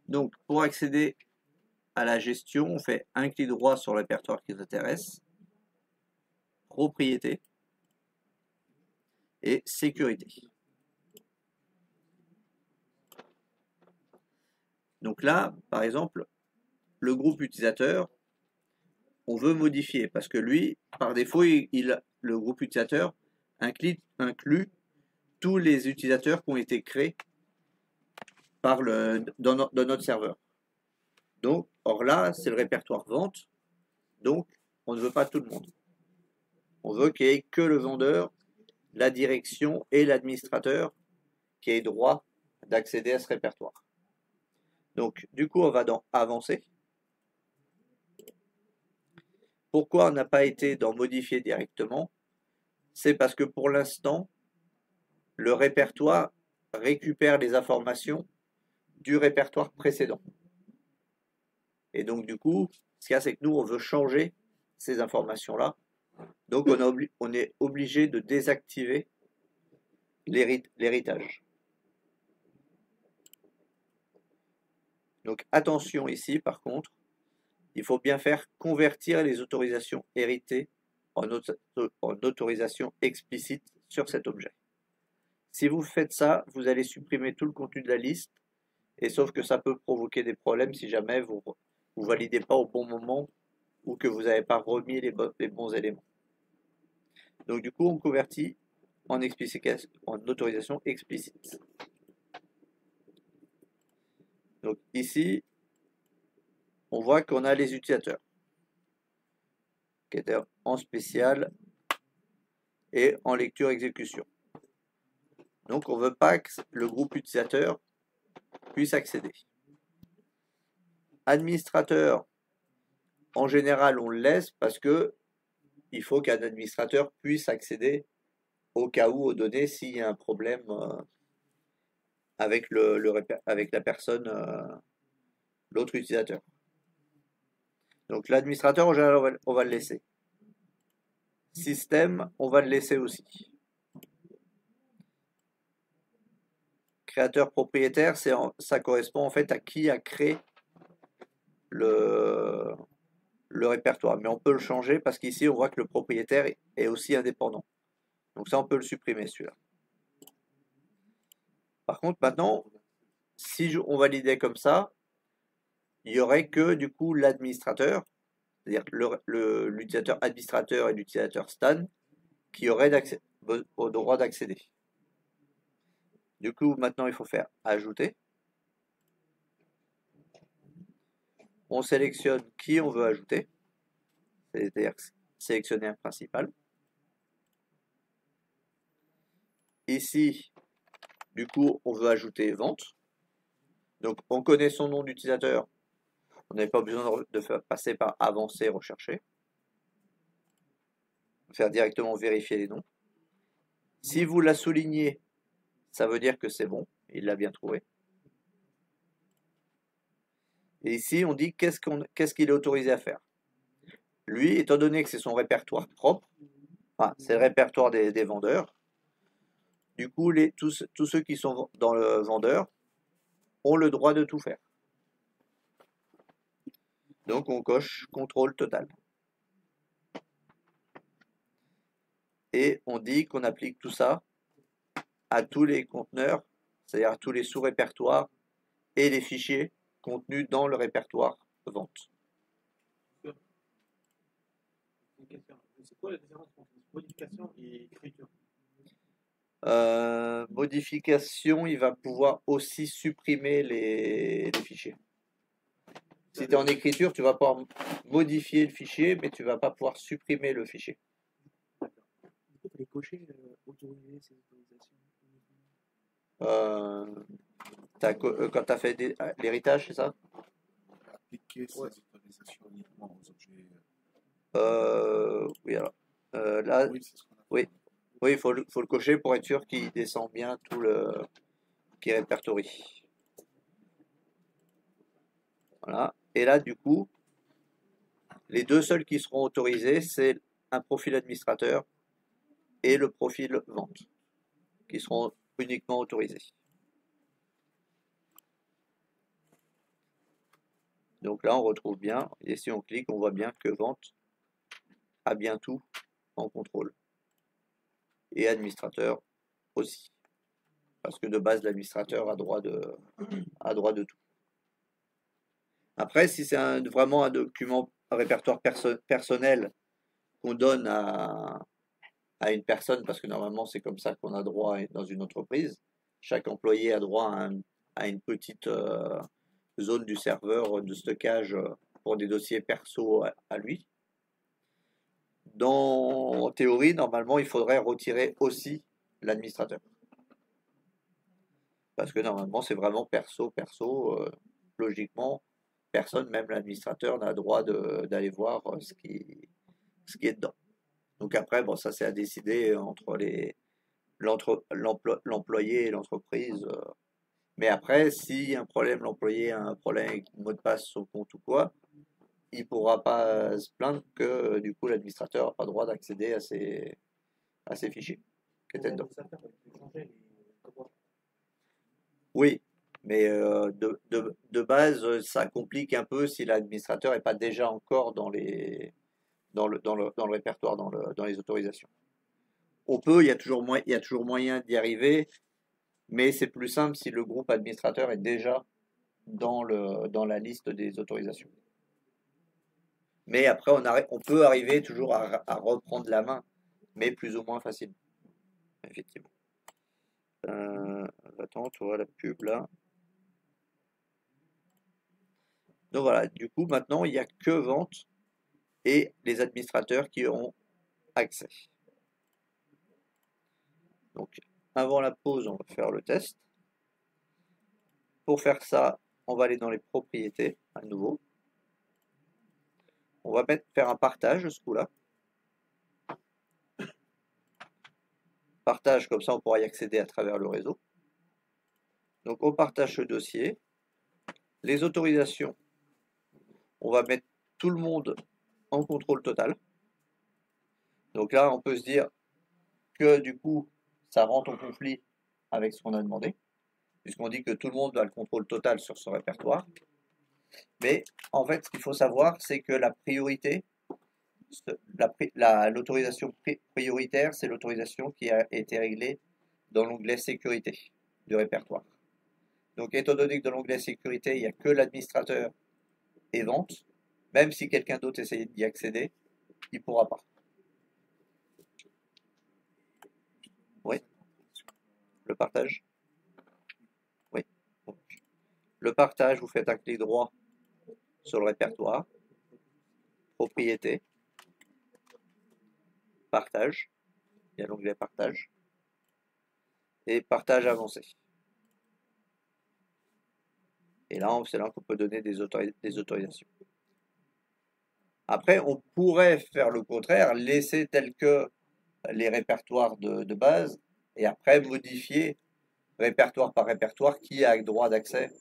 Donc, pour accéder à la gestion, on fait un clic droit sur le répertoire qui nous intéresse, propriété et sécurité. Donc là, par exemple, le groupe utilisateur, on veut modifier parce que lui, par défaut, le groupe utilisateur inclut tous les utilisateurs qui ont été créés dans notre serveur. Donc, or là, c'est le répertoire vente, donc on ne veut pas tout le monde. On veut qu'il n'y ait que le vendeur, la direction et l'administrateur qui aient droit d'accéder à ce répertoire. Donc, du coup, on va dans Avancer. Pourquoi on n'a pas été dans Modifier directement? C'est parce que pour l'instant, le répertoire récupère les informations du répertoire précédent. Et donc, du coup, ce qu'il y a, c'est que nous, on veut changer ces informations-là. Donc, on est obligé de désactiver l'héritage. Donc, attention ici, par contre, il faut bien faire convertir les autorisations héritées en autorisation explicite sur cet objet. Si vous faites ça, vous allez supprimer tout le contenu de la liste, et sauf que ça peut provoquer des problèmes si jamais vous ne validez pas au bon moment ou que vous n'avez pas remis les bons éléments. Donc du coup, on convertit en autorisation explicite. Donc ici, on voit qu'on a les utilisateurs qui étaient en spécial et en lecture-exécution. Donc on ne veut pas que le groupe utilisateur puisse accéder. Administrateur, en général, on le laisse parce que il faut qu'un administrateur puisse accéder au cas où aux données s'il y a un problème avec, avec la personne, l'autre utilisateur. Donc l'administrateur, en général, on va le laisser. Système, on va le laisser aussi. Créateur propriétaire, ça correspond en fait à qui a créé le répertoire. Mais on peut le changer parce qu'ici, on voit que le propriétaire est aussi indépendant. Donc ça, on peut le supprimer, celui-là. Par contre, maintenant, si on validait comme ça, il n'y aurait que du coup l'administrateur, c'est-à-dire l'utilisateur administrateur et l'utilisateur stan, qui auraient au droit d'accéder. Du coup, maintenant, il faut faire ajouter. On sélectionne qui on veut ajouter, c'est-à-dire sélectionner un principal. Ici, du coup, on veut ajouter vente. Donc, on connaît son nom d'utilisateur. On n'avait pas besoin de passer par avancer, rechercher. Faire directement vérifier les noms. Si vous la soulignez, ça veut dire que c'est bon, il l'a bien trouvé. Et ici, on dit qu'est-ce qu'il est autorisé à faire. Lui, étant donné que c'est son répertoire propre, enfin, c'est le répertoire des vendeurs, du coup, tous ceux qui sont dans le vendeur ont le droit de tout faire. Donc, on coche contrôle total. Et on dit qu'on applique tout ça à tous les conteneurs, c'est-à-dire à tous les sous-répertoires et les fichiers contenus dans le répertoire vente. C'est quoi la différence entre modification et écriture? Modification, il va pouvoir aussi supprimer les fichiers. Si tu es en écriture, tu vas pouvoir modifier le fichier, mais tu ne vas pas pouvoir supprimer le fichier. D'accord. Du coup, il faut les cocher, autoriser ces autorisations. Quand tu as fait l'héritage, c'est ça? Appliquer ces autorisations uniquement aux objets. Oui, alors. Là, Oui, c'est ce qu'on a fait. oui. Oui, il faut le cocher pour être sûr qu'il descend bien tout qu'il répertorie. Voilà. Et là, du coup, les deux seuls qui seront autorisés, c'est un profil administrateur et le profil vente, qui seront uniquement autorisés. Donc là, on retrouve bien, et si on clique, on voit bien que vente a bien tout en contrôle. Et administrateur aussi. Parce que de base, l'administrateur a droit de tout. Après, si c'est vraiment un document, un répertoire personnel qu'on donne à une personne, parce que normalement c'est comme ça qu'on a droit dans une entreprise, chaque employé a droit à une petite zone du serveur de stockage pour des dossiers perso à lui. En théorie, normalement, il faudrait retirer aussi l'administrateur. Parce que normalement, c'est vraiment perso. Logiquement, personne, même l'administrateur, n'a droit d'aller voir ce qui est dedans. Donc après, bon, ça c'est à décider entre l'employé et l'entreprise. Mais après, si un problème, l'employé a un problème avec le mot de passe son compte ou quoi, il ne pourra pas se plaindre que du coup l'administrateur n'a pas le droit d'accéder à ces fichiers qui étaient dedans. Oui, mais de base, ça complique un peu si l'administrateur n'est pas déjà encore dans le répertoire, dans les autorisations. Il y a toujours moyen d'y arriver, mais c'est plus simple si le groupe administrateur est déjà dans la liste des autorisations. Mais après, on peut arriver toujours à reprendre la main, mais plus ou moins facilement, effectivement. Attends, tu vois la pub là. Donc voilà, du coup, maintenant, il n'y a que vente et les administrateurs qui auront accès. Donc, avant la pause, on va faire le test. Pour faire ça, on va aller dans les propriétés, à nouveau. On va faire un partage ce coup-là. Partage, comme ça, on pourra y accéder à travers le réseau. Donc, on partage ce dossier. Les autorisations, on va mettre tout le monde en contrôle total. Donc là, on peut se dire que du coup, ça rentre en conflit avec ce qu'on a demandé, puisqu'on dit que tout le monde a le contrôle total sur ce répertoire. Mais en fait, ce qu'il faut savoir, c'est que la priorité, l'autorisation prioritaire, c'est l'autorisation qui a été réglée dans l'onglet sécurité du répertoire. Donc, étant donné que dans l'onglet sécurité, il n'y a que l'administrateur et vente, même si quelqu'un d'autre essaye d'y accéder, il ne pourra pas. Oui. Le partage. Oui. Donc, le partage, vous faites un clic droit sur le répertoire, propriété, partage, il y a l'onglet partage, et partage avancé. Et là, c'est là qu'on peut donner des autorisations. Après, on pourrait faire le contraire, laisser tel que les répertoires de base, et après modifier répertoire par répertoire qui a droit d'accès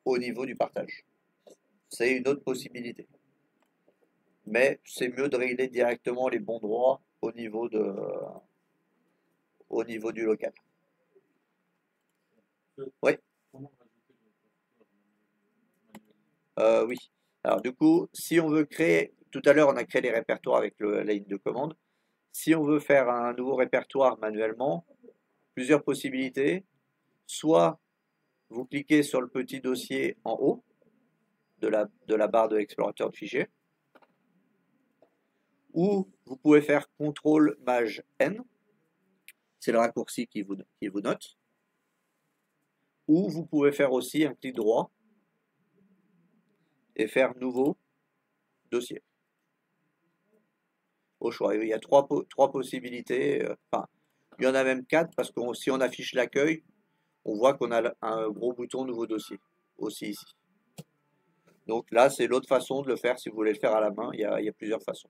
au niveau du partage. C'est une autre possibilité. Mais c'est mieux de régler directement les bons droits au niveau du local. Oui. Oui. Alors du coup, si on veut créer, tout à l'heure on a créé les répertoires avec la ligne de commande. Si on veut faire un nouveau répertoire manuellement, plusieurs possibilités. Soit vous cliquez sur le petit dossier en haut de la barre de l'explorateur de fichiers, ou vous pouvez faire CTRL-MAJ-N, c'est le raccourci qui vous note, ou vous pouvez faire aussi un clic droit et faire nouveau dossier. Au choix. Il y a trois possibilités, enfin, il y en a même 4 parce que si on affiche l'accueil, on voit qu'on a un gros bouton nouveau dossier aussi ici. Donc là, c'est l'autre façon de le faire si vous voulez le faire à la main, il y a plusieurs façons.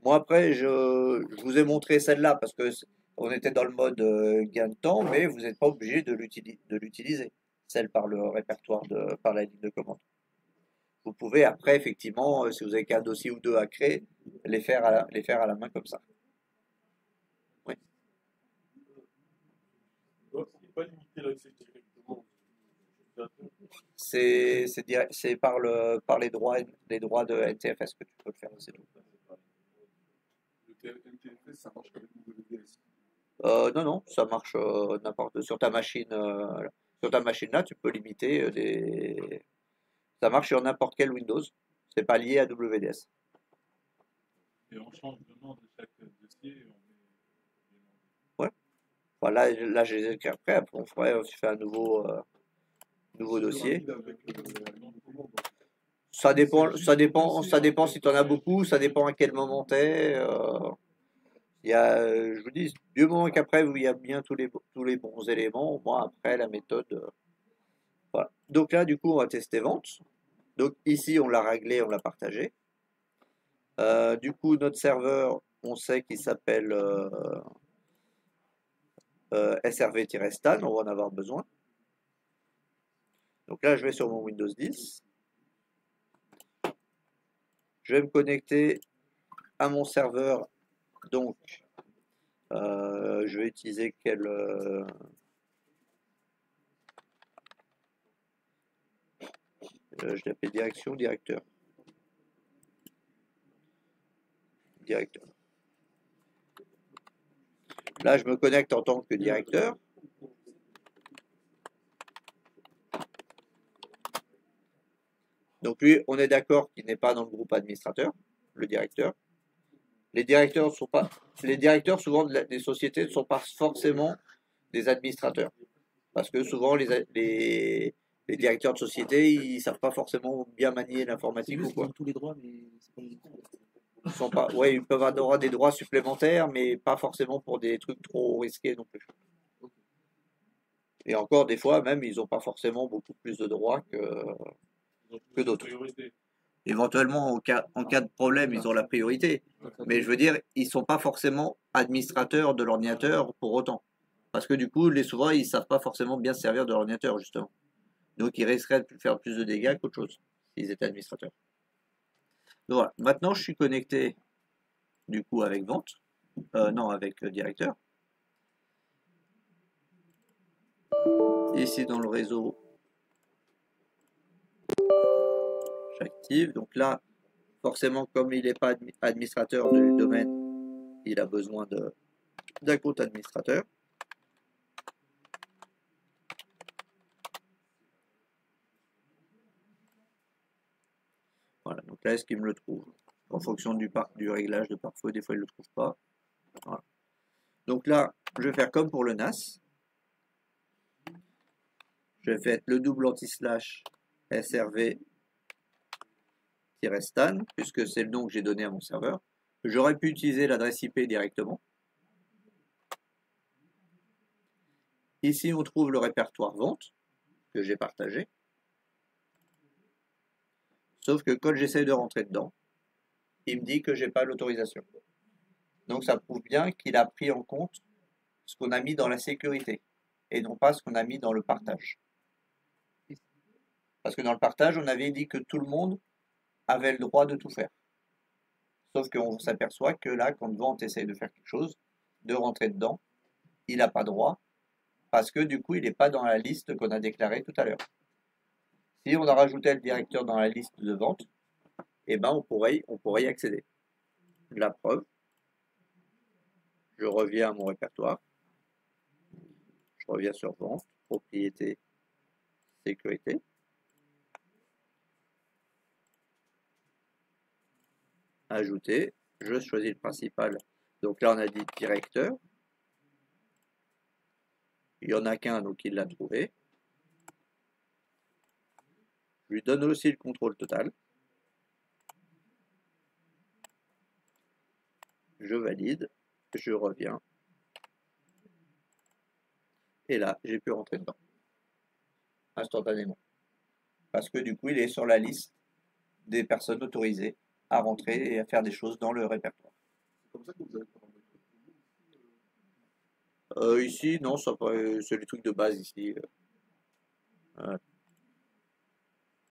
Moi après, je vous ai montré celle-là parce que on était dans le mode gain de temps, mais vous n'êtes pas obligé de l'utiliser, celle par le répertoire par la ligne de commande. Vous pouvez après, effectivement, si vous avez qu'un dossier ou deux à créer, les faire à la main comme ça. Oui. Donc, il n'est pas limité l'accès directement. C'est par les droits de NTFS que tu peux le faire, c'est tout. Le NTFS, ça marche avec WDS. Non, non, ça marche n'importe sur ta machine. Sur ta machine là, tu peux limiter des. Ça marche sur n'importe quel Windows. C'est pas lié à WDS. Et on change le nom de chaque dossier. Ouais. Enfin, là, je les ai qu'après. Après, tu fais un nouveau dossier. Ça dépend si tu en as beaucoup, ça dépend à quel moment t'es. Je vous dis, du moment qu'après, il y a bien tous les bons éléments, moi, après, la méthode. Voilà. Donc là, du coup, on va tester vente. Donc ici, on l'a réglé, on l'a partagé. Du coup, notre serveur, on sait qu'il s'appelle SRV-Stan, on va en avoir besoin. Donc là, je vais sur mon Windows 10. Je vais me connecter à mon serveur. Donc, je vais utiliser je l'appelle direction, directeur. Directeur. Là, je me connecte en tant que directeur. Donc lui, on est d'accord qu'il n'est pas dans le groupe administrateur, le directeur. Les directeurs souvent des sociétés ne sont pas forcément des administrateurs. Parce que souvent, les directeurs de société, ils ne savent pas forcément bien manier l'informatique ou quoi. Tous les droits, mais c'est pas les Ouais, ils peuvent avoir des droits supplémentaires, mais pas forcément pour des trucs trop risqués non plus. Et encore, des fois, même, ils n'ont pas forcément beaucoup plus de droits que d'autres. Éventuellement, en cas de problème, ils ont la priorité. Mais je veux dire, ils ne sont pas forcément administrateurs de l'ordinateur pour autant. Parce que du coup, souvent, ils ne savent pas forcément bien se servir de l'ordinateur, justement. Donc, ils risqueraient de faire plus de dégâts qu'autre chose, s'ils étaient administrateurs. Donc voilà. Maintenant, je suis connecté, du coup, avec vente. Non, avec directeur. Ici, dans le réseau, j'active. Donc là, forcément, comme il n'est pas administrateur du domaine, il a besoin d'un compte administrateur. Voilà, donc là, est-ce qu'il me le trouve? En fonction du réglage de pare-feu, des fois, il ne le trouve pas. Voilà. Donc là, je vais faire comme pour le NAS. Je vais faire le double anti-slash SRV-Stan, puisque c'est le nom que j'ai donné à mon serveur. J'aurais pu utiliser l'adresse IP directement. Ici, on trouve le répertoire vente que j'ai partagé. Sauf que quand j'essaye de rentrer dedans, il me dit que je n'ai pas l'autorisation. Donc ça prouve bien qu'il a pris en compte ce qu'on a mis dans la sécurité et non pas ce qu'on a mis dans le partage. Parce que dans le partage, on avait dit que tout le monde avait le droit de tout faire. Sauf qu'on s'aperçoit que là, quand Vente essaye de faire quelque chose, de rentrer dedans, il n'a pas droit parce que du coup, il n'est pas dans la liste qu'on a déclarée tout à l'heure. Si on a rajouté le directeur dans la liste de vente, eh ben on pourrait y accéder. La preuve, je reviens à mon répertoire, je reviens sur vente, propriété, sécurité. Ajouter, je choisis le principal. Donc là, on a dit directeur. Il n'y en a qu'un, donc il l'a trouvé. Je lui donne aussi le contrôle total. Je valide, je reviens. Et là, j'ai pu rentrer dedans. Instantanément. Parce que du coup, il est sur la liste des personnes autorisées à rentrer et à faire des choses dans le répertoire. C'est comme ça que vous avez paramétré. Ici, non, c'est les trucs de base ici.